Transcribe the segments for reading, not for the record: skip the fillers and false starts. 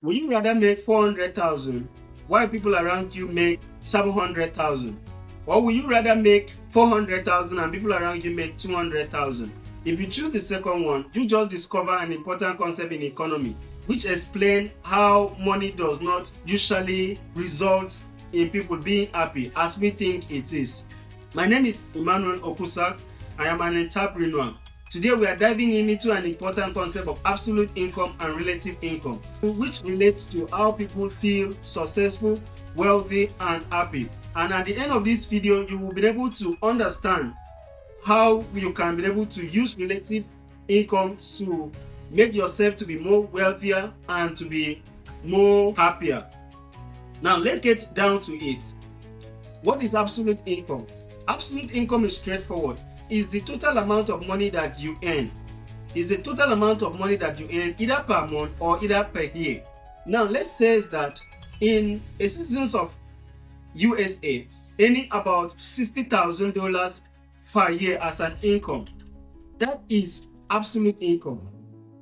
Would you rather make 400,000 while people around you make 700,000? Or would you rather make 400,000 and people around you make 200,000? If you choose the second one, you just discover an important concept in economy, which explains how money does not usually result in people being happy as we think it is. My name is Emmanuel Okusak. I am an entrepreneur. Today we are diving into an important concept of absolute income and relative income, which relates to how people feel successful, wealthy, and happy. And at the end of this video, you will be able to understand how you can be able to use relative income to make yourself to be more wealthier and to be more happier. Now let's get down to it. What is absolute income? Absolute income is straightforward. Is the total amount of money that you earn. Is the total amount of money that you earn either per month or either per year. Now let's say that in a citizens of USA earning about $60,000 per year as an income. That is absolute income.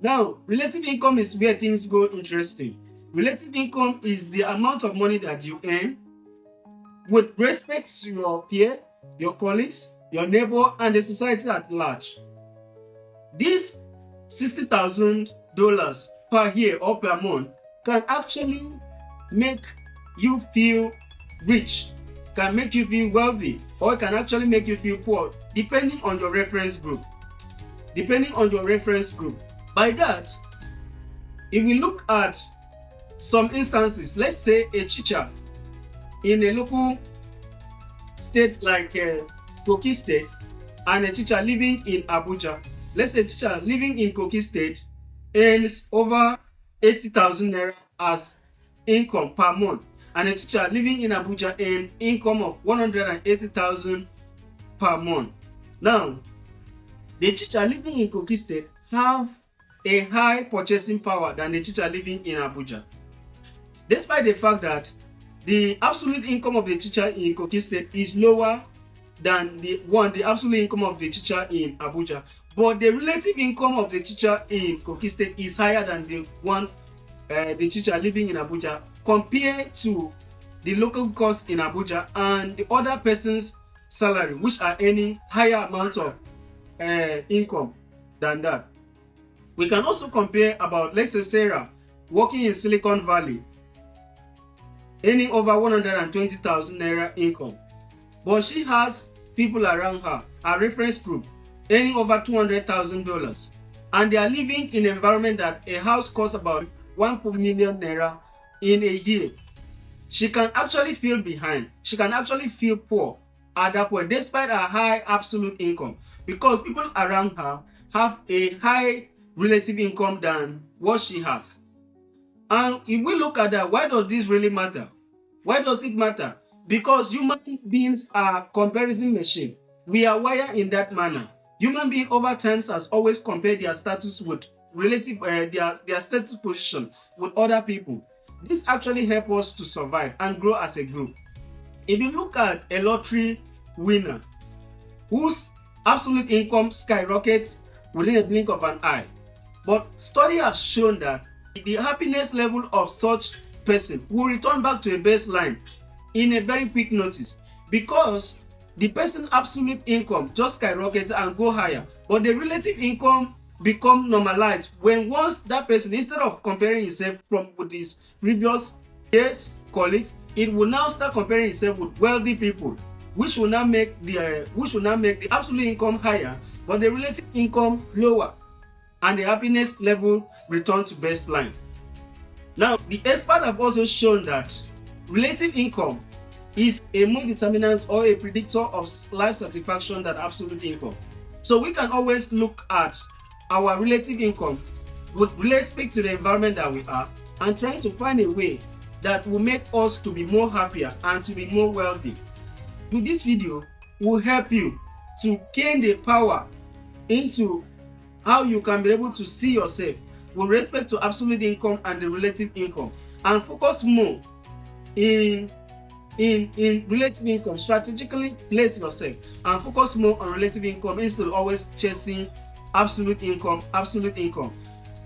Now, relative income is where things go interesting. Relative income is the amount of money that you earn with respect to your peer, your colleagues, your neighbor, and the society at large. This $60,000 per year or per month can actually make you feel rich, can make you feel wealthy, or it can actually make you feel poor, depending on your reference group. By that, if we look at some instances, let's say a teacher in a local state like Kogi State and a teacher living in Abuja. Let's say a teacher living in Kogi State earns over 80,000 naira as income per month, and a teacher living in Abuja earns income of 180,000 per month. Now, the teacher living in Kogi State have a high purchasing power than the teacher living in Abuja, despite the fact that the absolute income of the teacher in Kogi State is lower than the absolute income of the teacher in Abuja. But the relative income of the teacher in Kogi State is higher than the teacher living in Abuja compared to the local cost in Abuja and the other person's salary, which are earning higher amounts of income than that. We can also compare about, let's say, Sarah working in Silicon Valley, earning over 120,000 naira income. But she has people around her, a reference group, earning over $200,000. And they are living in an environment that a house costs about 1 million naira in a year. She can actually feel behind. She can actually feel poor at that point, despite a high absolute income, because people around her have a high relative income than what she has. And if we look at that, why does this really matter? Why does it matter? Because human beings are comparison machine. We are wired in that manner. Human being over time has always compared their status with relative their status position with other people. This actually helps us to survive and grow as a group. If you look at a lottery winner whose absolute income skyrockets within a blink of an eye, but studies have shown that the happiness level of such person will return back to a baseline in a very quick notice, because the person's absolute income just skyrockets and go higher, but the relative income become normalized when once that person, instead of comparing himself with his previous years colleagues, it will now start comparing himself with wealthy people, which will now make the absolute income higher but the relative income lower, and the happiness level return to baseline. Now, the experts have also shown that relative income is a more determinant or a predictor of life satisfaction than absolute income. So we can always look at our relative income with respect to the environment that we are, and trying to find a way that will make us to be more happier and to be more wealthy. This video will help you to gain the power into how you can be able to see yourself with respect to absolute income and the relative income, and focus more in relative income. Strategically place yourself and focus more on relative income instead of always chasing absolute income.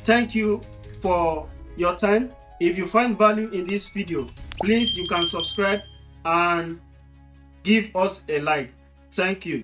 Thank you for your time. If you find value in this video, please you can subscribe and give us a like. Thank you.